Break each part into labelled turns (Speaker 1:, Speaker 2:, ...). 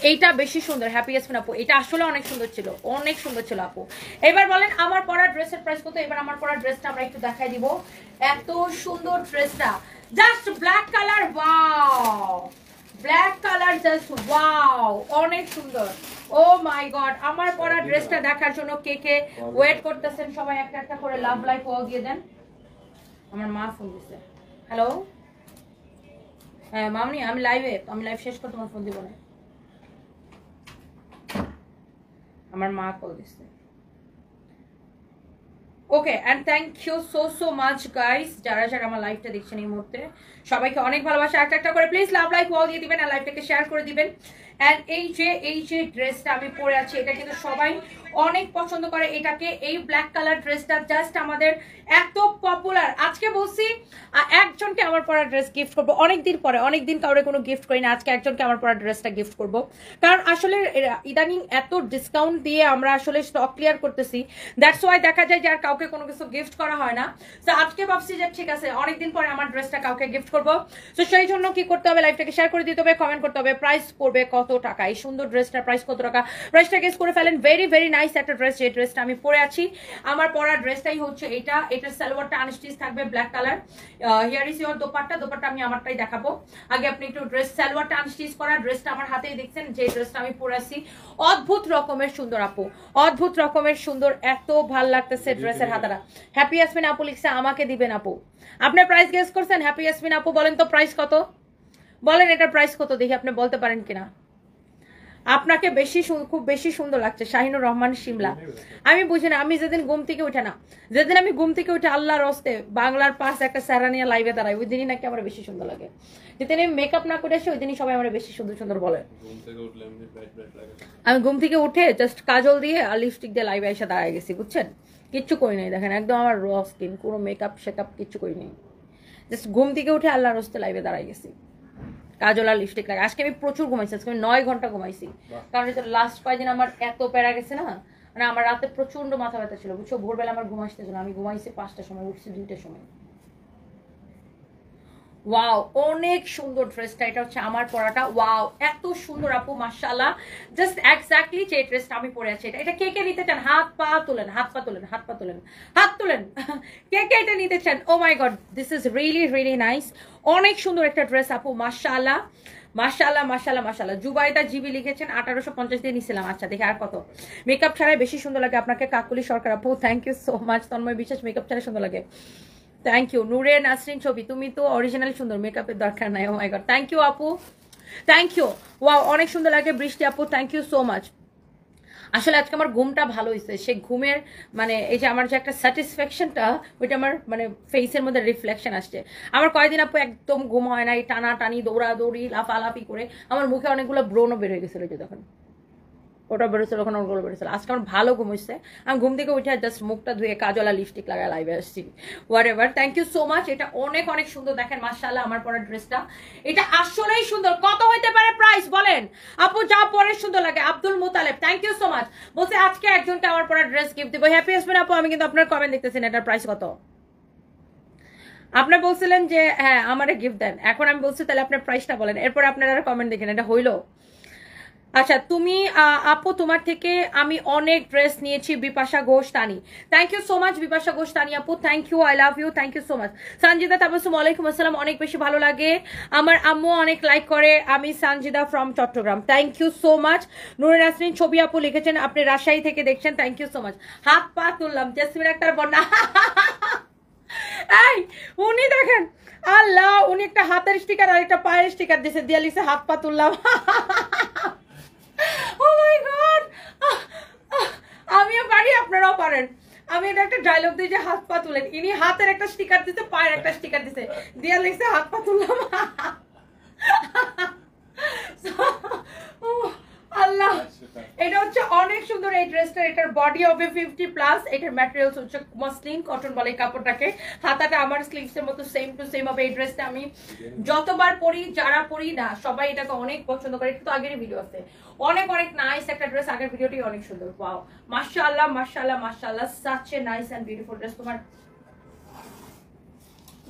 Speaker 1: এইটা বেশি সুন্দর হ্যাপি ইয়াসমিন আপু, এটা আসলে অনেক সুন্দর ছিল, অনেক সুন্দর ছিল আপু। এবার বলেন আমার পরা ড্রেসের প্রাইস কত? এবার আমার পরা ড্রেসটা আমরা একটু দেখাই দিব। এত সুন্দর ড্রেসটা, just black colour, wow black colour, just wow অনেক সুন্দর। ও মাই গড, আমার পরা ড্রেসটা দেখার জন্য কে কে ওয়েট করতেছেন সবাই একটা একটা করে লাভ লাইক ওয়াও দিয়ে দেন। আমার মা ফোন দিছে, হ্যালো হ্যাঁ মামনি আমি লাইভে, আমি লাইভ শেষ করে তোমার ফোন দিব না, আমার মা কল দিচ্ছে। Okay and thank you so much guys, যারা যারা আমার লাইভটা দেখছেন এই মুহূর্তে সবাইকে অনেক ভালোবাসা। একটা একটা করে প্লিজ লাভ লাইক ওয়াল দিয়ে দিবেন আর লাইভটাকে শেয়ার করে দিবেন। অ্যান্ড এই যে ড্রেসটা আমি পরে আছি এটা কিন্তু সবাই অনেক পছন্দ করে এটাকে। এই ব্ল্যাক কালার ড্রেসটা জাস্ট আমাদের এত পপুলার, আজকে বলছি একজনকে আমার পরা ড্রেস গিফট করবো, অনেকদিন কাউরে কোনো গিফট করি না, আজকে একজনকে আমার পরা ড্রেসটা গিফট করব। কারণ আসলে ইদানিং এত ডিসকাউন্ট দিয়ে আমরা আসলে স্টক ক্লিয়ার করতেছি, দ্যাটস ওয়াই দেখা যায় যে আর কাউকে কোনো কিছু গিফট করা হয় না। তো আজকে ভাবছি যে ঠিক আছে অনেকদিন পরে আমার ড্রেসটা কাউকে গিফট করবো, তো সেই জন্য কি করতে হবে, লাইভটাকে শেয়ার করে দিতে হবে, কমেন্ট করতে হবে প্রাইস পড়বে কত টাকা, এই সুন্দর ড্রেসটার প্রাইস কত টাকা, প্রাইসটা গেস করে ফেলেন। ভেরি ভেরি নাইস একটা ড্রেস, যে ড্রেসটা আমি পরে আছি, আমার পরা ড্রেসটাই হচ্ছে এটা। এটার সালোয়ারটা আনস্টিচ থাকবে black colour, here is your dupatta, dupatta আমি আমারটাই দেখাবো। আগে আপনি একটু ড্রেস সালোয়ারটা আনস্টিচ করা, ড্রেসটা আমার হাতেই দেখছেন, যে ড্রেসটা আমি পরে আছি অদ্ভুত রকমের সুন্দর আপু, অদ্ভুত রকমের সুন্দর, এত ভাল লাগতেছে ড্রেসের হাতাটা। হ্যাপি ইয়াসমিন আপু লিখছে আমাকে দিবেন আপু, আপনার প্রাইস গেস করছেন? হ্যাপি ইয়াসমিন আপু বলেন তো প্রাইস কত, বলেন এটার প্রাইস কত দেখি আপনি বলতে পারেন কিনা। আপনাকে খুব বেশি সুন্দর লাগছে শাহিনুর রহমান শিমলা। আমি বুঝি না, আমি যেদিন ঘুম থেকে উঠে না, যেদিন আমি ঘুম থেকে উঠে আল্লাহর হস্তে বাংলার পাশ একটা স্যারানিয়া লাইভে দাঁড়াই, ওই দিনই নাকি আমার বেশি সুন্দর লাগে। যেদিন আমি মেকআপ না করে আসি ওই দিনই সবাই আমার বেশি সুন্দর সুন্দর বলে। আমি ঘুম থেকে উঠে জাস্ট কাজল দিয়ে আর লিপস্টিক দিয়ে লাইভে এসে দাঁড়ায় গেছি, বুঝছেন, কিচ্ছু করি নাই, দেখেন একদম আমার র স্কিন, কোনো মেকআপ শেকআপ কিচ্ছু করি নাই, জাস্ট ঘুম থেকে উঠে আল্লাহর হস্তে লাইভে দাঁড়ায় গেছি, কাজল আর লিপস্টিক লাগে। আজকে আমি প্রচুর ঘুমাইছি, আজকে আমি 9 ঘন্টা ঘুমাইছি, কারণ লাস্ট কয়েকদিন আমার এত প্যারা গেছে না, মানে আমার রাতে প্রচন্ড মাথা ব্যথা ছিল বুঝছো, ভোরবেলা আমার ঘুম আসতেছিল, আমি ঘুমাইছি 5টার সময়, উঠছি 2টার সময়। ওয়াও অনেক সুন্দর ড্রেসটা, এটা হচ্ছে আমার পরাটা, ওয়াও এত সুন্দর আপু মাশাআল্লাহ, জাস্ট এক্স্যাক্টলি যে ড্রেসটা আমি পরে আছি এটা কে কে নিতে চান হাত পা তোলেন, হাত পা তোলেন, হাত পা তোলেন, হাত তোলেন কে কে এটা নিতে চান। Oh my god this is really really nice, অনেক সুন্দর একটা ড্রেস আপু মাশাআল্লাহ মাশাআল্লাহ মাশাআল্লাহ মাশাআল্লাহ। জুবাইদা জিবি লিখেছেন 1850 দিয়ে নিছিলাম, আচ্ছা দেখি আর কত। মেকআপ ছাড়াই বেশি সুন্দর লাগে আপনাকে কাকুলি সরকার আপু, thank you so much. Tanmoy Biswas makeup ছাড়াই সুন্দর লাগে, থ্যাংক ইউ। নূরে নাসরিন ছবি তুমি তো অরিজিনাল সুন্দর, মেকআপের দরকার নাই। ও মাই গড থ্যাংক ইউ আপু, থ্যাংক ইউ। ওয়াও অনেক সুন্দর লাগে বৃষ্টি আপু, থ্যাংক ইউ সো মাচ। আসলে আজকে আমার ঘুমটা ভালো হয়েছে, সেই ঘুমের মানে এই যে আমার যে একটা স্যাটিসফ্যাকশনটা ওইটা আমার মানে ফেসের মধ্যে রিফ্লেকশন আসছে। আমার কয়েকদিন আপু একদম ঘুম হয় না, এই টানা টানি দৌড়াদৌড়ি লাফালাফি করে আমার মুখে অনেকগুলো ব্রণও বের হয়ে গেছিল, যে তখন ওটা বেরোছিল, ওখানে ওগুলো বেরোছিল। আজকে আমার ভালো ঘুম হচ্ছে, আমি ঘুম থেকে উঠে জাস্ট মুখটা ধুয়ে কাজলা লিপস্টিক লাগায় লাইভে আসছি, whatever. Thank you so much, এটা অনেক অনেক সুন্দর, দেখেন মাশাআল্লাহ আমার পরা ড্রেসটা, এটা আসলেই সুন্দর। কত হইতে পারে প্রাইস বলেন আপু, যা পরে সুন্দর লাগে। Abdul Mutaleb thank you so much, বলছে আজকে একজনকে আমার পরা ড্রেস গিফট দিব। হ্যাপি আসবেন আপু, আমি কিন্তু আপনার কমেন্ট দেখতেছেন, এটার প্রাইস কত। আপনি বলছিলেন যে হ্যাঁ আমারে গিফট দেন, এখন আমি বলছি তাহলে আপনার প্রাইসটা বলেন, এরপর আপনারা কমেন্ট দেখেন, এটা হইলো। আচ্ছা তুমি আপু তোমার থেকে আমি অনেক ড্রেস নিয়েছি, Bipasha Ghosh Tani, thank you so much Bipasha Ghosh Tani আপু, thank you, I love you, thank you so much. Sanjida Tabassum ওয়ালাইকুম আসসালাম, অনেক বেশি ভালো লাগে, আমার আম্মু অনেক লাইক করে, আমি Sanjida from Chittagong, thank you so much. Nure Nasrin ছবি আপু লিখেছেন আপনি রাজশাহী থেকে দেখছেন, থ্যাংক ইউ সো মাচ। হাত পা তুললাম জেসমিন আক্তার বন্যা এই উনি দেখেন আল্লাহ, উনি একটা হাতের স্টিকার আর একটা পায়ের স্টিকার দিয়েছে, দিয়ে লিখছে হাত পা তুললাম Oh my God! আমিও পারি আপনারাও পারেন, আমি এটা একটা ডায়লগ দিই যে হাত পা তুলেন, ইনি হাতের একটা স্টিকার দিতে পায়ের একটা স্টিকার দিতে দিয়া লিখছে হাত পা তুললাম আল্লাহ। এটা হচ্ছে অনেক সুন্দর এই ড্রেসটা, এটার বডি হবে 50+, এটার ম্যাটেরিয়ালস হচ্ছে মসলিন কটন বলে এই কাপড়টাকে, হাতাটা আমার স্লিভসের মতো সেম টু সেম হবে। এই ড্রেসটা আমি যতবার পরি, যারা পরি না সবাই এটাকে অনেক পছন্দ করে, এটা তো আগের ভিডিও আছে, অনেক অনেক নাইস একটা ড্রেস, আগের ভিডিওটি অনেক সুন্দর। ওয়াও মাশাআল্লাহ মাশাআল্লাহ মাশাআল্লাহ, such a nice and beautiful dress.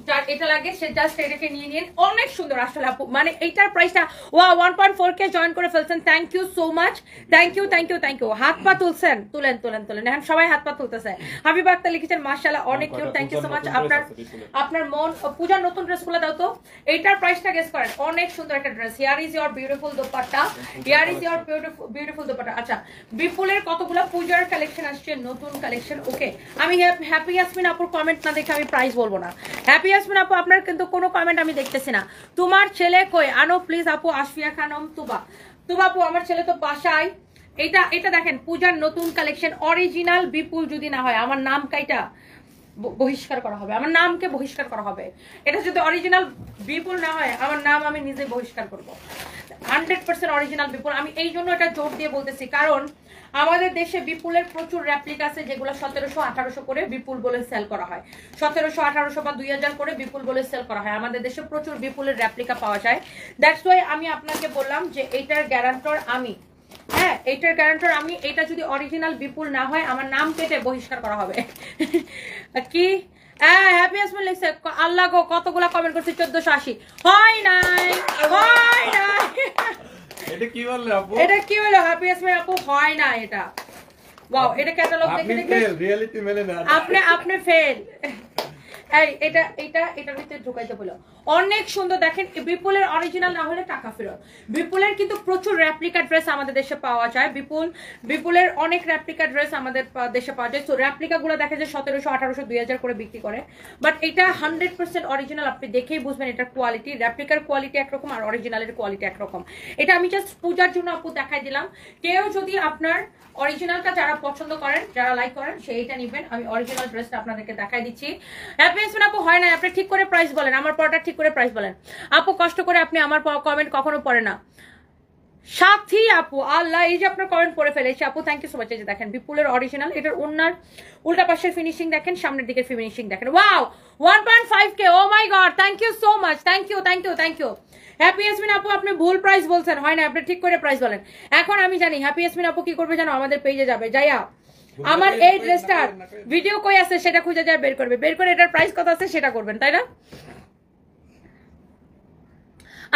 Speaker 1: যার এটা লাগে সে জাস্ট এটাকে নিয়ে নিন। অনেক সুন্দর আসলে আপু, মানে এইটার প্রাইসটা ওয়া 1.4K জয়েন করে ফেলছেন। Thank you so much, thank you thank you thank you. হাত পা তুলছেন, তুলেন তুলেন তুলেন, এখন সবাই হাত পা তুলতেছে। হাবিব আক্তার লিখেছেন মাশাআল্লাহ অনেক cute, thank you so much. আপনার মন পূজার নতুন ড্রেসগুলো দাও তো, এইটার প্রাইসটা গেস করেন। অনেক সুন্দর একটা dress. Here is your beautiful dupatta, here is your beautiful dupatta. আচ্ছা বিপুলের কতগুলো পূজার কালেকশন আসছে, নতুন কালেকশন। ওকে আমি হ্যাপি ইয়াসমিন আপুর কমেন্ট না দেখে আমি প্রাইস বলবো না। হ্যাপি ইয়াসমিন আপু আপনার কিন্তু কোনো কমেন্ট আমি দেখতেছি না। তোমার ছেলে কই, আনো প্লিজ আপু। আশফিয়া খানম তুবা, তুবা আপু আমার ছেলে তো বাসায়। এটা দেখেন পূজার নতুন কালেকশন, অরিজিনাল বিপুল যদি না হয় আমার নাম কাইটা বহিষ্কার করা হবে, আমার নামকে বহিষ্কার করা হবে। এটা যদি অরিজিনাল বিপুল না হয় আমার নাম আমি নিজে বহিষ্কার করবো। 100% অরিজিনাল বিপুল। আমি এই জন্য এটা জোর দিয়ে বলতেছি, কারণ আমাদের দেশে বিপুলের প্রচুর রেপ্লিকা আছে যেগুলো 1700-1800 করে বিপুল বলে সেল করা হয়, 1700-1800 বা 2000 করে বিপুল বলে সেল করা হয়। আমাদের দেশে প্রচুর বিপুলের রেপ্লিকা পাওয়া যায়। দ্যাটস ওয়াই আমি আপনাকে বললাম যে এইটার গ্যারান্টর আমি, হ্যাঁ এইটার গ্যারান্টর আমি। এটা যদি অরিজিনাল বিপুল না হয় আমার নাম কেটে বহিষ্কার করা হবে। কি হ্যাপি আসমান লিখছে, আল্লাহ গো কতগুলা কমেন্ট করছে, 1480 হয় নাই, হয় নাই।
Speaker 2: এটা কি বললে আপু?
Speaker 1: এটা কি হলো হ্যাপি আসমান আপু, হয় না এটা। ওয়াও এটা ক্যাটালগ দেখে দেখে
Speaker 2: রিয়েলিটি মেলে না,
Speaker 1: আপনি ফেল। এই এটার ভিতরে ঢুকাইতে বলো। অনেক সুন্দর দেখেন, বিপুলের অরিজিনাল না হলে টাকা ফেরত। বিপুলের কিন্তু প্রচুর রেপ্লিকা ড্রেস আমাদের দেশে পাওয়া যায়। বিপুলের অনেক রেপ্লিকা ড্রেস আমাদের দেশে পাওয়া যায়। তো রেপ্লিকা গুলো দেখা যায় 1700-1800-2000 করে বিক্রি করে, বাট এটা 100% অরিজিনাল। আপনি দেখেই বুঝবেন এটার কোয়ালিটি। রেপ্লিকার কোয়ালিটি একরকম আর অরিজিনালের কোয়ালিটি একরকম। এটা আমি জাস্ট পূজার জন্য আপু দেখাই দিলাম। কেউ যদি আপনার অরিজিনালটা যারা পছন্দ করেন, যারা লাইক করেন, সেইটা নিবেন। আমি অরিজিনাল ড্রেসটা আপনাদেরকে দেখাই দিচ্ছি। হ্যাপি আসবেন আপু, হয় না আপনি ঠিক করে প্রাইস বলেন, আমার পড়াটা ঠিক করে প্রাইস বলেন আপু। কষ্ট করে আপনি আমার কমেন্ট কখনো পড়ে না। সাথী আপু, আল্লাহ এই যে আপনার কমেন্ট পড়ে ফেলেছে আপু, থ্যাংক ইউ সো মাচ। এই যে দেখেন বিপুলের অরিজিনাল, এটার ওনার উল্টা পাশের ফিনিশিং দেখেন, সামনের দিকের ফিনিশিং দেখেন। Wow 1.5K, oh my god, thank you so much, thank you thank you thank you. Happy Yasmin আপু আপনি ভুল প্রাইস বলছেন, হয় না আপনি ঠিক করে প্রাইস বলেন। এখন আমি জানি হ্যাপি ইয়াসমিন আপু কি করবে জানো, আমাদের পেজে যাবে, যাইয়া আমার এই ড্রেসটার ভিডিও কই আছে সেটা খুঁজে যায় বের করবে, বের করে এটার প্রাইস কত আছে সেটা করবেন, তাই না?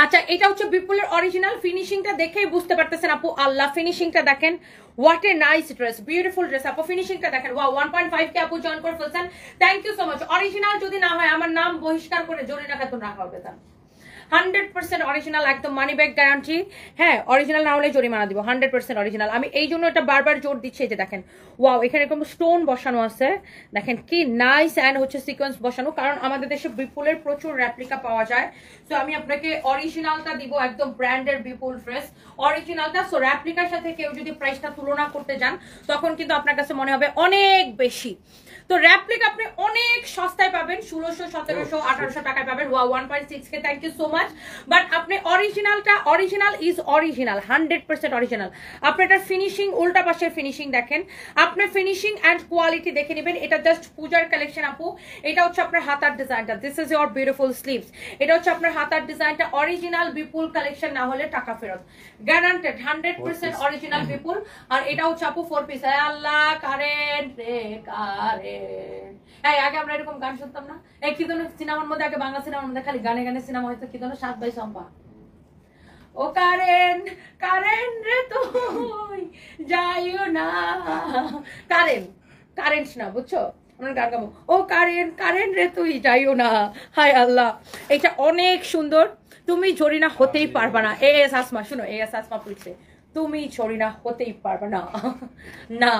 Speaker 1: আচ্ছা এটা হচ্ছে বিপুলের অরিজিনাল। ফিনিশিংটা দেখেই বুঝতে পারতেছেন আপু, আল্লাহ ফিনিশিংটা দেখেন, what a nice dress, beautiful dress আপু। ফিনিশিংটা দেখেন, ওয়াও 1.5K আপু জয়েন করে ফেলছেন, thank you so much. Original যদি না হয় আমার নাম বহিষ্কার করে জরিনা খাতুন রাখা হবে। 100% অরিজিনাল, একদম মানি ব্যাক গ্যারান্টি। হ্যাঁ অরিজিনাল না হলে জরিমানা দিব। 100% অরিজিনাল। আমি এই জন্য এটা বারবার জোর দিচ্ছি। এই যে দেখেন ওয়াও, এখানে এরকম স্টোন বসানো আছে, দেখেন কি নাইস, অ্যান্ড হচ্ছে সিকোয়েন্স বসানো, কারণ আমাদের দেশে বিপুলের প্রচুর রেপ্লিকা পাওয়া যায়। সো আমি আপনাকে অরিজিনালটা দিব, একদম ব্র্যান্ডের বিপুল ড্রেস অরিজিনালটা। সো রেপ্লিকার সাথে কেউ যদি প্রাইসটা তুলনা করতে যান তখন কিন্তু আপনার কাছে মনে হবে অনেক বেশি। তো রেপ্লিকা আপনি অনেক সস্তায় পাবেন, 1600-1700-1800 টাকায় পাবেন। Wow 1.6K, thank you so much. But আপনি অরিজিনালটা, অরিজিনাল ইজ অরিজিনাল, 100% অরিজিনাল। আপনি এটার ফিনিশিং, উল্টা পাশের ফিনিশিং দেখেন, আপনি ফিনিশিং অ্যান্ড কোয়ালিটি দেখে নেবেন। এটা জাস্ট পূজার কালেকশন আপু। এটা হচ্ছে আপনার হাতার ডিজাইনটা, this is your beautiful sleeves. এটা হচ্ছে আপনার হাতার ডিজাইনটা, অরিজিনাল বিপুল কালেকশন না হলে টাকা ফেরত, গ্যারান্টেড 100% অরিজিনাল বিপুল। আর এটা হচ্ছে আপু 4 পিস। আল্লাহ কারেন্ট রে কারেন্ট। এই আগে আমরা এরকম গান শুনতাম না, এই কি ধরনের সিনেমার মধ্যে, আগে বাংলা সিনেমার মধ্যে খালি গানে গানে সিনেমা হয়তো, কি ধরনের 7 ভাই সম্পা, ও কারেন্ট কারেন্ট রে তুই যাইও না, কারেন্ট না বুঝছো, আমরা গান গাবো, ও কারেন্ট কারেন্ট রে তুই যাইও না। হায় আল্লাহ, এটা অনেক সুন্দর। তুমি জরিনা হতেই পারবা না। এস আসমা, শুনো, এস আসমা বলছে তুমি জরিনা হতেই পারবে না, না।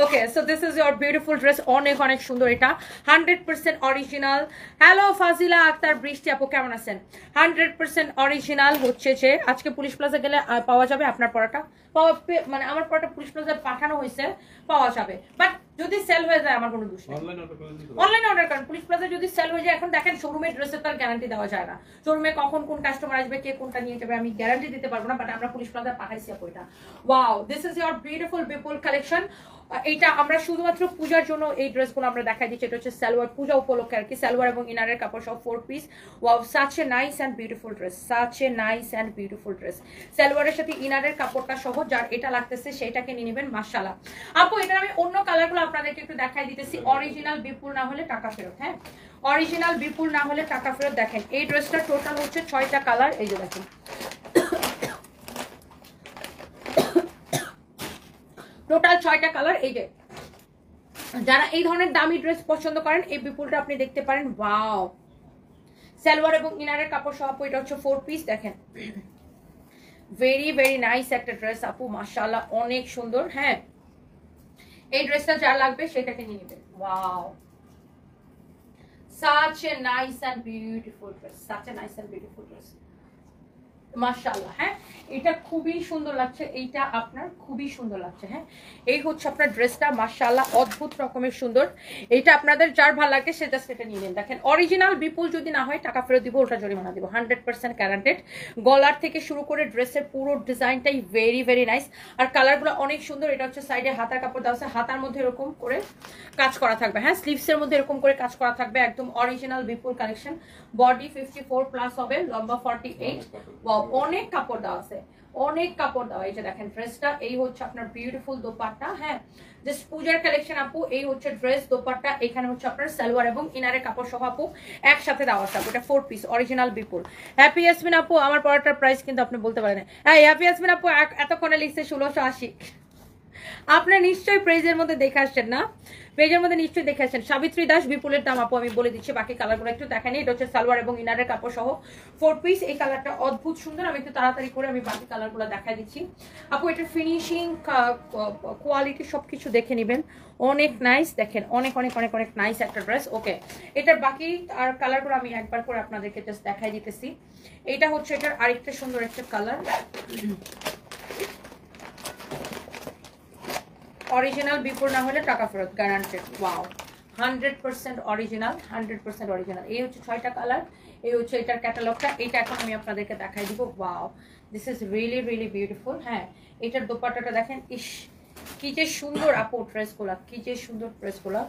Speaker 1: Okay, so this is your beautiful dress, অনেক অনেক সুন্দর। এটা 100% অরিজিনাল। হ্যালো ফাজিলা আক্তার বৃষ্টি আপু, কেমন আছেন? 100% অরিজিনাল হচ্ছে যে আজকে পুলিশ প্লাজা গেলে পাওয়া যাবে আপনার পড়াটা, মানে আমার পড়াটা পুলিশ প্লাজায় পাঠানো হয়েছে, পাওয়া যাবে। বাট যদি সেল হয়ে যায় আমার কোনো দোষ নেই, অনলাইনে অর্ডার করেন। পুলিশ প্লাজা যদি সেল হয়ে যায়, এখন দেখেন শোরুমের ড্রেসের তার গ্যারান্টি দেওয়া যায় না, শোরুমে কখন কোন কাস্টমার আসবে, কে কোনটা নিয়ে যাবে আমি গ্যারান্টি দিতে পারবো না। বাট আমরা পুলিশ প্লাজা পাঠাইছি আপু এটা। Wow, this is your beautiful Bipul collection. এইটা আমরা শুধুমাত্র পূজার জন্য এই ড্রেসগুলো আমরা দেখাই দিচ্ছি। এটা হচ্ছে সালোয়ার, পূজা উপলক্ষে আর কি, সালোয়ার এবং ইনারের কাপড় সব 4 piece. Wow, such a nice and beautiful dress, such a nice and beautiful dress. সালোয়ারের সাথে ইনারের কাপড়টা সহ যার এটা লাগতেছে সেইটাকে নিয়ে নেবেন। মাশাআল্লাহ আপু, এটা আমি অন্য কালারগুলো আপনাদেরকে একটু দেখাই দিতেছি। অরিজিনাল বিপুল না হলে টাকা ফেরত। হ্যাঁ, অরিজিনাল বিপুল না হলে টাকা ফেরত। দেখেন এই ড্রেসটা টোটাল হচ্ছে 6টা কালার, এই যে দেখেন টোটাল 6টা কালার। এই যে যারা এই ধরনের দামি ড্রেস পছন্দ করেন এই বিপুলটা আপনি দেখতে পারেন। ওয়াও, সালোয়ার এবং ইনারের কাপড় সহ আপু, এটা হচ্ছে 4 পিস। দেখেন ভেরি ভেরি নাইস একটা ড্রেস আপু, মাশাআল্লাহ অনেক সুন্দর। হ্যাঁ, এই ড্রেসটা যা লাগবে সেটাকে নিয়ে নেবেন। Wow, such a nice and beautiful dress, such a nice and beautiful dress, মাশাআল্লাহ। হ্যাঁ, এটা খুবই সুন্দর লাগছে, এইটা আপনার খুবই সুন্দর লাগছে। হ্যাঁ, এই হচ্ছে আপনার ড্রেসটা, মাশাআল্লাহ অদ্ভুত রকমের সুন্দর। এইটা আপনাদের যার ভালো লাগে সে জাস্ট এটা নিয়ে নেন। দেখেন অরিজিনাল বিপুল যদি না হয় টাকা ফেরত দিব, ওটা জরিমানা দিব, 100% গ্যারান্টেড। গলার থেকে শুরু করে ড্রেসের পুরো ডিজাইনটাই ভেরি ভেরি নাইস, আর কালারগুলো অনেক সুন্দর। এটা হচ্ছে সাইডে হাতার কাপড় দেওয়া আছে, হাতার মধ্যে এরকম করে কাজ করা থাকবে। হ্যাঁ, স্লিভসের মধ্যে এরকম করে কাজ করা থাকবে, একদম অরিজিনাল বিপুল কালেকশন। বডি 54+ হবে, লম্বা 48। ওয়াও, অনেক কাপড় দেওয়া আছে, অনেক কাপড় দেওয়া। এই যে দেখেন ড্রেসটা, এই হচ্ছে আপনার বিউটিফুল দোপাট্টা। হ্যাঁ, জাস্ট পূজার কালেকশন আপু। এই হচ্ছে ড্রেস, দোপাট্টা, এখানে হচ্ছে আপনার সালোয়ার এবং ইনারের কাপড় সহ আপু একসাথে দেওয়া আছে। এটা 4 পিস অরিজিনাল বিপুল। হ্যাপি ইয়াসমিন আপু, আমার পড়াটার প্রাইস কিন্তু আপনি বলতে পারেন। হ্যাঁ, হ্যাপি ইয়াসমিন আপু এতক্ষণে লিখছে 1680। আপনার নিশ্চয়ই প্রাইজের মধ্যে দেখে আসছেন না, পেজের মধ্যে নিশ্চয়ই দেখে আসছেন। সাবিত্রী দাস বিপুলের দাম আপু আমি বলে দিচ্ছি, বাকি কালারগুলো একটু দেখেন। এটা হচ্ছে সালোয়ার এবং ইনারের কাপড় সহ 4 পিস। এই কালারটা অদ্ভুত সুন্দর, আমি একটু তাড়াতাড়ি করে আমি বাকি কালারগুলো দেখাই দিচ্ছি আপু। এটার ফিনিশিং, কোয়ালিটি সবকিছু দেখে নেবেন, অনেক নাইস। দেখেন অনেক অনেক অনেক অনেক নাইস একটা ড্রেস। ওকে, এটার বাকি আর কালারগুলো আমি একবার করে আপনাদেরকে জাস্ট দেখাই দিতেছি। এটা হচ্ছে এটার আরেকটা সুন্দর একটা কালার, অরিজিনাল বিপুল না হলে টাকা ফেরত গ্যারান্টেড। Wow, 100% original, 100% original. এই হচ্ছে 6টা কালার, এই হচ্ছে এটার ক্যাটালগটা। এটা এখন আমি আপনাদেরকে দেখাই দিব। Wow, this is really really beautiful. হ্যাঁ, এটার দোপাট্টাটা দেখেন, ইস কি যে সুন্দর আপু ড্রেসগুলা, কি যে সুন্দর ড্রেসগুলা।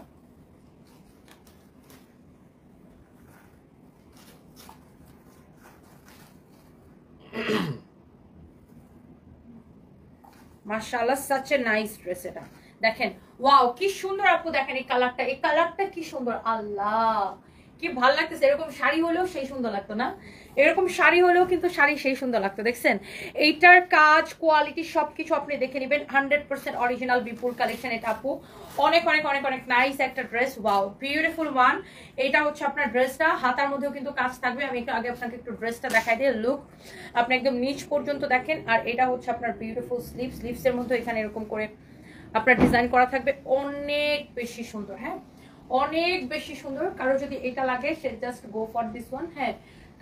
Speaker 1: মাশাআল্লাহ, such a nice dress। এটা দেখেন, ওয়াও কি সুন্দর আপু। দেখেন এই কালারটা, এই কালারটা কি সুন্দর, আল্লাহ কি ভালো লাগতেছে। এরকম শাড়ি হলেও সেই সুন্দর লাগতো না, এরকম শাড়ি হলেও কিন্তু শাড়ি সেই সুন্দর লাগতো। দেখছেন এইটার কাজ, কোয়ালিটি সবকিছু আপনি দেখে নেবেন। 100% অরিজিনাল বিপুল কালেকশন এটা আপু, অনেক অনেক অনেক অনেক নাইস একটা ড্রেস। Wow, beautiful one. এটা হচ্ছে আপনার ড্রেসটা, হাতার মধ্যেও কিন্তু কাজ থাকবে। আমি একটু আগে আপনাকে একটু ড্রেসটা দেখাই দিই। লুক আপনি একদম নিচ পর্যন্ত দেখেন। আর এটা হচ্ছে আপনার বিউটিফুল স্লিভ, স্লিভসের মধ্যে এখানে এরকম করে আপনার ডিজাইন করা থাকবে, অনেক বেশি সুন্দর। হ্যাঁ, অনেক বেশি সুন্দর। কারো যদি এটা লাগে সে just go for this one. হ্যাঁ,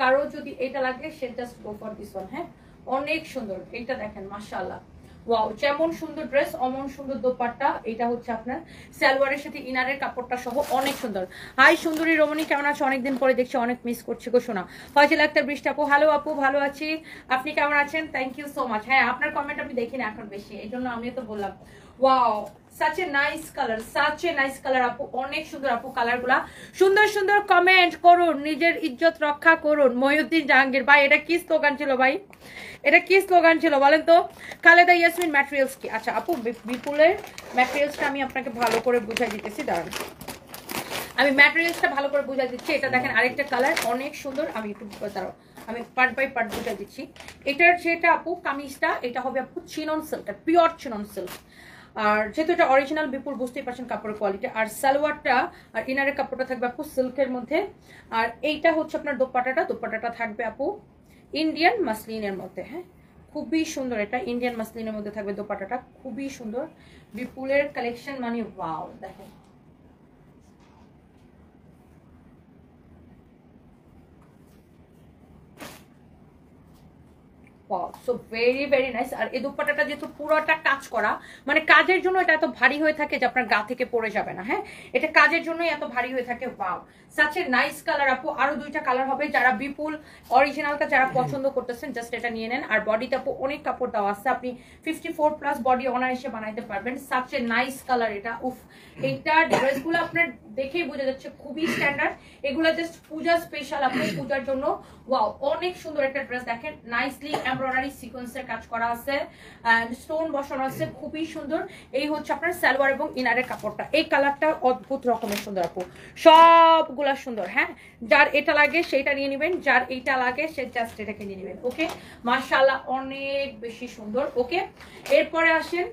Speaker 1: কারো যদি এটা লাগে সে just go for this one. হ্যাঁ, অনেক সুন্দর। এটা দেখেন মাশাআল্লাহ, ওয়াও, যেমন সুন্দর ড্রেস অমন সুন্দর দোপাট্টা। এটা হচ্ছে আপনার সালোয়ারের সাথে ইনারের কাপড়টা সহ অনেক সুন্দর। হাই সুন্দরী রমণী, কেমন আছো? অনেকদিন পরে দেখছি, অনেক মিস করছি গো শোনা। ফয়সাল আক্তার বৃষ্টি আপু, হ্যালো আপু, ভালো আছি, আপনি কেমন আছেন? Thank you so much. হ্যাঁ, আপনার কমেন্ট আমি দেখি না এখন বেশি, এই জন্য আমিও তো বললাম। Wow, such a nice color, such a nice color আপু, অনেক সুন্দর আপু কালারগুলা। সুন্দর সুন্দর কমেন্ট করুন, নিজের ইজ্জত রক্ষা করুন। মহিউদ্দিন জাহাঙ্গীর ভাই, এটা কি স্লোগান ছিল ভাই? এটা কি স্লোগান ছিল বলেন তো? খালেদা ইয়াসমিন, ম্যাটেরিয়ালস কি? আচ্ছা আপু, বিপুলের ম্যাটেরিয়ালসটা আমি আপনাকে ভালো করে বুঝাই দিতেছি, দাঁড়ান আমি ম্যাটেরিয়ালসটা ভালো করে বুঝাই দিচ্ছি। এটা দেখেন আরেকটা কালার, অনেক সুন্দর। আমি একটু দাঁড়াও, আমি পার্ট বাই পার্ট বুঝাই দিচ্ছি। এটার যেটা আপু কামিজটা, এটা হবে আপু chinon silk, pure chinon silk. আর যেহেতু এটা অরিজিনাল বিপুল, বুঝতেই পারছেন কাপড়ের কোয়ালিটি। আর সালোয়ারটা আর ইনারের কাপড়টা থাকবে আপু সিল্কের মধ্যে। আর এইটা হচ্ছে আপনার দোপাট্টাটা, দোপাট্টাটা থাকবে আপু ইন্ডিয়ান মাসলিনের মধ্যে। হ্যাঁ, খুবই সুন্দর। এটা ইন্ডিয়ান মাসলিনের মধ্যে থাকবে দোপাট্টাটা, খুবই সুন্দর। বিপুলের কালেকশন মানে ওয়াও। দেখেন সো ভেরি ভেরি নাইস। আর এই দুপাট্টাটা যেহেতু পুরোটা কাজ করা, মানে কাজের জন্য এটা এত ভারী হয়ে থাকে যে আপনার গা থেকে পড়ে যাবে না। হ্যাঁ, এটা কাজের জন্যই এত ভারী হয়ে থাকে। Wow, such a nice colour আপু। আরো 2টা কালার হবে, যারা বিপুল অরিজিনালটা যারা পছন্দ করতেছেন জাস্ট এটা নিয়ে নেন। আর বডিতে আপু অনেক কাপড় দেওয়া আছে, আপনি 54+ বডি অনায়াসে বানাইতে পারবেন। সাচ এ নাইস কালার এটা। উফ, এইটা ড্রেসগুলো আপনার দেখেই বোঝা যাচ্ছে খুবই স্ট্যান্ডার্ড। এগুলো জাস্ট পূজা স্পেশাল, আপনি পূজার জন্য। ওয়াও, অনেক সুন্দর একটা ড্রেস দেখেন, নাইসলি এমব্রয়ডারি সিকোয়েন্সের কাজ করা আছে, স্টোন বসানো আছে, খুবই সুন্দর। এই হচ্ছে আপনার সালোয়ার এবং ইনারের কাপড়টা। এই কালারটা অদ্ভুত রকমের সুন্দর আপু, সবগুলা সুন্দর। হ্যাঁ, যার এটা লাগে সেটা নিয়ে নেবেন, যার এইটা লাগে সে জাস্ট এটাকে নিয়ে নেবেন। ওকে, মাশাআল্লাহ অনেক বেশি সুন্দর। ওকে, এরপরে আসেন,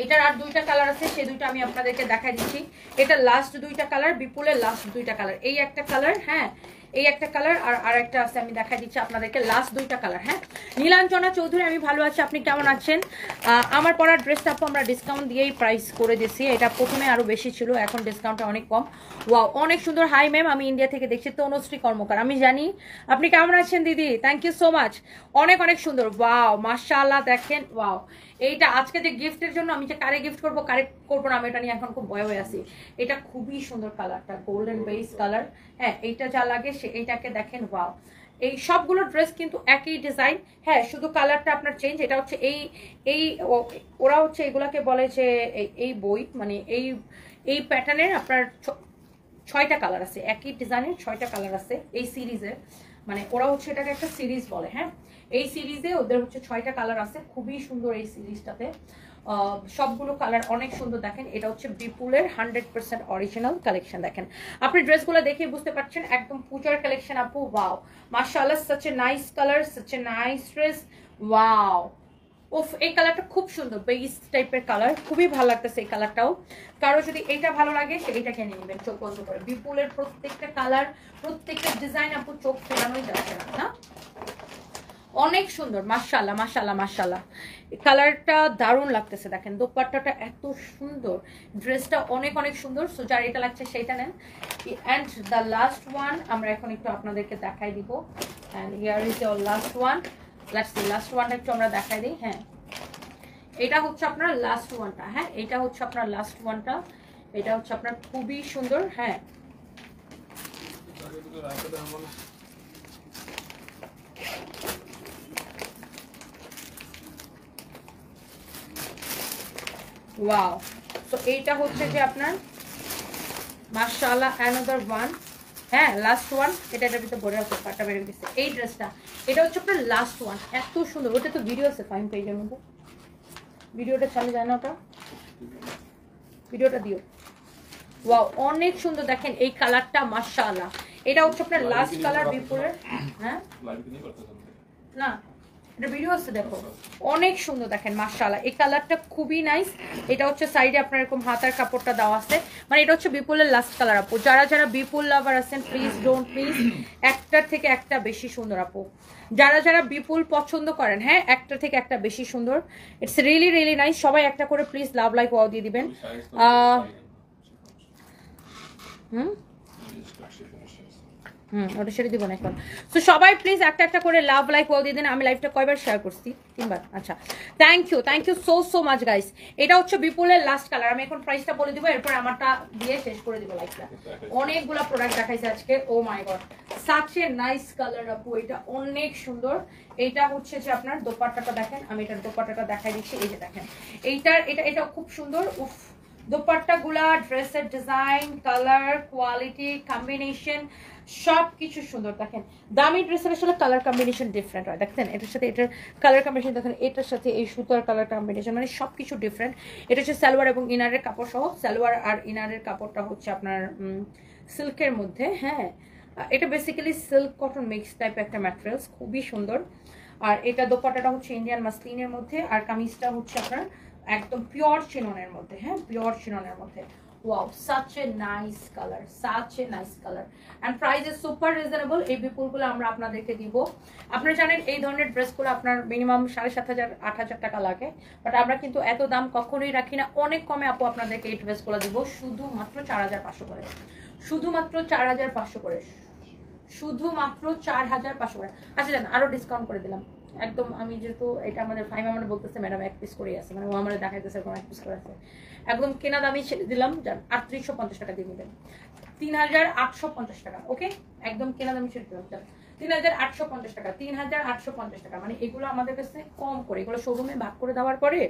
Speaker 1: এটার আর দুইটা কালার আছে, সেই দুইটা আমি আপনাদেরকে দেখাই দিচ্ছি। এটা লাস্ট দুইটা কালার, বিপুলের লাস্ট দুইটা কালার। এই একটা কালার, হ্যাঁ এই একটা কালার, আর একটা আছে আমি দেখাই দিচ্ছি আপনাদেরকে, লাস্ট দুইটা কালার। হ্যাঁ, নীলাঞ্জনা চৌধুরী, আমি ভালো আছি, আপনি কেমন আছেন? আমার পরার ড্রেসটা আপু আমরা ডিসকাউন্ট দিয়েই প্রাইস করে দিচ্ছি। এটা প্রথমে আরো বেশি ছিল, এখন ডিসকাউন্টটা অনেক কম। ওয়াও, অনেক সুন্দর। হাই ম্যাম, আমি ইন্ডিয়া থেকে দেখছি, তনুশ্রী কর্মকার, আমি জানি আপনি কেমন আছেন দিদি, থ্যাংক ইউ সো মাচ। অনেক অনেক সুন্দর। ওয়াও, মাশাআল্লাহ দেখেন। ওয়াও, এইটা আজকে যে গিফটের জন্য আমি যে কারে গিফট করবো কারে করবো না আমি এটা নিয়ে এখন খুব ভয় হয়ে আছি। এটা খুবই সুন্দর কালারটা, গোল্ডেন বেস কালার। হ্যাঁ, এইটা যা লাগে সে এইটাকে দেখেন। ওয়াও, এই সবগুলো ড্রেস কিন্তু একই ডিজাইন। হ্যাঁ, শুধু কালারটা আপনার চেঞ্জ। এটা হচ্ছে এই ওরা হচ্ছে এগুলাকে বলে যে এই বই, মানে এই প্যাটার্নের আপনার 6টা কালার আছে, একই ডিজাইনের 6টা কালার আছে এই সিরিজের। মানে ওরা হচ্ছে এটাকে একটা সিরিজ বলে। হ্যাঁ, এই সিরিজে ওদের হচ্ছে 6টা কালার আছে, খুবই সুন্দর এই সিরিজটাতে। সবগুলো কালার অনেক সুন্দর। দেখেন, এটা হচ্ছে বিপুলের 100% অরিজিনাল কালেকশন। দেখেন, আপনি ড্রেসগুলো দেখে বুঝতে পারছেন একদম পূজার কালেকশন আপু। ওয়াও, মাশাআল্লাহ, such a nice colour, such a nice dress. Wow, ওফ, এই কালারটা খুব সুন্দর, বেইজ টাইপের কালার, খুবই ভালো লাগতেছে এই কালারটাও। কারো যদি এইটা ভালো লাগে সে এইটাকে নিয়ে নেবেন চোখ বন্ধ করে। বিপুলের প্রত্যেকটা কালার, প্রত্যেকটা ডিজাইন আপু চোখ ফেরানোই যাচ্ছে না। অনেক সুন্দর, মাশাআল্লাহ মাশাআল্লাহ মাশাআল্লাহ। কালারটা দারুণ লাগতেছে। দেখেন, দোপাট্টাটা এত সুন্দর, ড্রেসটা অনেক অনেক সুন্দর। সো যার এটা লাগছে সেইটা নেন। অ্যান্ড দ্য লাস্ট ওয়ান আমরা এখন একটু আপনাদেরকে দেখাই দিব। And here is your last one. Last ওয়ানটা একটু আমরা দেখাই দিই। হ্যাঁ, এটা হচ্ছে আপনার লাস্ট ওয়ানটা। হ্যাঁ, এটা হচ্ছে আপনার লাস্ট ওয়ানটা। এটা হচ্ছে আপনার খুবই সুন্দর। হ্যাঁ, ওয়াও, সো এইটা হচ্ছে যে আপনার মাশাআল্লাহ অ্যানাদার ওয়ান। হ্যাঁ, লাস্ট ওয়ান। এটার ভিতরে বড় আছে, পাটা বের হয়ে গেছে। এই ড্রেসটা, এটা হচ্ছে আপনার লাস্ট ওয়ান। এত সুন্দর। ওটা তো ভিডিও আছে ফাইন পেজের মধ্যে, ভিডিওটা চালু যায় না, ওটা ভিডিওটা দিও। ওয়াও, অনেক সুন্দর। দেখেন এই কালারটা, মাশাআল্লাহ। এটা হচ্ছে আপনার লাস্ট কালার বিপুলের। হ্যাঁ, না এটা ভিডিও আছে, দেখো অনেক সুন্দর। দেখেন মাশাআল্লাহ, এই কালারটা খুবই নাইস। এটা হচ্ছে সাইডে আপনার এরকম হাতার কাপড়টা দেওয়া আছে। মানে এটা হচ্ছে বিপুলের লাস্ট কালার আপু। যারা যারা বিপুল লাভার আছেন প্লিজ ডোন্ট মিস, একটার থেকে একটা বেশি সুন্দর আপু। যারা যারা বিপুল পছন্দ করেন, হ্যাঁ, একটা থেকে একটা বেশি সুন্দর। It's really really nice. সবাই একটা করে প্লিজ লাভ লাইক ওয়াও দিয়ে দিবেন। ওটা সেটা দিব না এখন। তো সবাই প্লিজ একটা একটা করে লাভ লাইক ওয়াও দিয়ে দেন। আমি লাইভটা কয়বার শেয়ার করছি? 3বার। আচ্ছা, thank you so much guys. এটা হচ্ছে বিপুলের লাস্ট কালার। আমি এখন প্রাইসটা বলে দিব, এরপর আমারটা দিয়ে শেষ করে দিব লাইভটা। অনেকগুলা প্রোডাক্ট দেখাইছে আজকে। Oh my god, such a nice colour আপু, এটা অনেক সুন্দর। এইটা হচ্ছে যে আপনার দোপাট্টাটা দেখেন, আমি এটার দোপাট্টাটা দেখাই দিচ্ছি। এই যে দেখেন, এটা খুব সুন্দর। উফ, দোপাট্টা গুলা, ড্রেসের ডিজাইন, কালার, কোয়ালিটি, কম্বিনেশন সবকিছু সুন্দর। দেখেন, দামি ড্রেসের আসলে কালার কম্বিনেশন ডিফারেন্ট হয়। দেখেন, এটার সাথে এটার কালার কম্বিনেশন দেখেন, এটার সাথে এই সুতার কালার কম্বিনেশন, মানে সবকিছু ডিফারেন্ট। এটা হচ্ছে সালোয়ার এবং ইনারের কাপড় সহ। সালোয়ার আর ইনারের কাপড়টা হচ্ছে আপনার সিল্কের মধ্যে। হ্যাঁ, এটা basically silk cotton mix type একটা ম্যাটেরিয়ালস, খুবই সুন্দর। আর এটা দোপাট্টাটা হচ্ছে ইন্ডিয়ান মাসলিনের মধ্যে, আর কামিজটা হচ্ছে আপনার একদম পিওর চিননের মধ্যে। হ্যাঁ, পিওর চিননের মধ্যে। Wow, such a nice color, such a nice color, and price is super reasonable. এই বিপুলগুলো আমরা আপনাদেরকে দিব। আপনারা জানেন এই ধরনের ড্রেসগুলো আপনার মিনিমাম 7,500 8,000 টাকা লাগে, বাট আমরা কিন্তু এত দাম কখনোই রাখি না। অনেক কমে আপু আপনাদেরকে এই ড্রেসগুলো দিব, শুধুমাত্র 4,500 করে, শুধুমাত্র 4,500 করে, শুধুমাত্র 4,500 করে। আচ্ছা জান, আরো ডিসকাউন্ট করে দিলাম একদম। আমি যেহেতু এটা আমাদের ফাইম আমাদের বলতেছে ম্যাডাম এক পিস করে আছে, মানে ও আমাদের দেখাইতেছে এরকম এক পিস করে আছে, একদম কেনা দামি ছেড়ে দিলাম। জান 3850 টাকা দিয়ে নেবেন, 3,850 টাকা। ওকে, একদম কেনা দামি ছেড়ে দিলাম। 3850 টাকা, 3850 টাকা। মানে এগুলো আমাদের কাছে কম করে, এগুলো শোরুমে ভাগ করে দেওয়ার পরে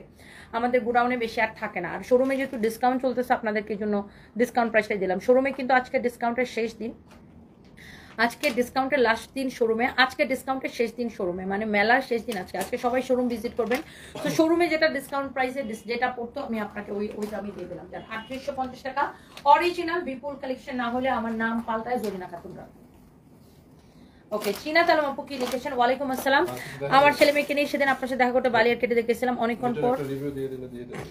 Speaker 1: আমাদের গোডাউনে বেশি আর থাকে না। আর শোরুমে যেহেতু ডিসকাউন্ট চলতেছে, আপনাদেরকে জন্য ডিসকাউন্ট প্রাইসটাই দিলাম। শোরুমে কিন্তু আজকে ডিসকাউন্টের শেষ দিন, আজকে ডিসকাউন্টের লাস্ট দিন শোরুমে, আজকে ডিসকাউন্টের শেষ দিন শোরুমে, মানে মেলার শেষ দিন আজকে। আজকে সবাই শোরুম ভিজিট করবেন। তো শোরুমে যেটা ডিসকাউন্ট প্রাইসে যেটা পড়তো আমি আপনাকে ওইটা আমি দিয়ে দিলাম। 3850 টাকা অরিজিনাল বিপুল কালেকশন, না হলে আমার নাম পাল্টায় জরিনা খাতুনরা। ওকে, চীনা তালম আপু কি লিখেছেন? ওয়ালাইকুম আসসালাম। আমার ছেলে মেয়েকে নিয়ে সেদিন আপনার সাথে দেখা করতে বালিয়ার কেটে দেখেছিলাম অনেকক্ষণ পর।
Speaker 2: রিভিউ দিয়ে দিলে দিয়ে দিলে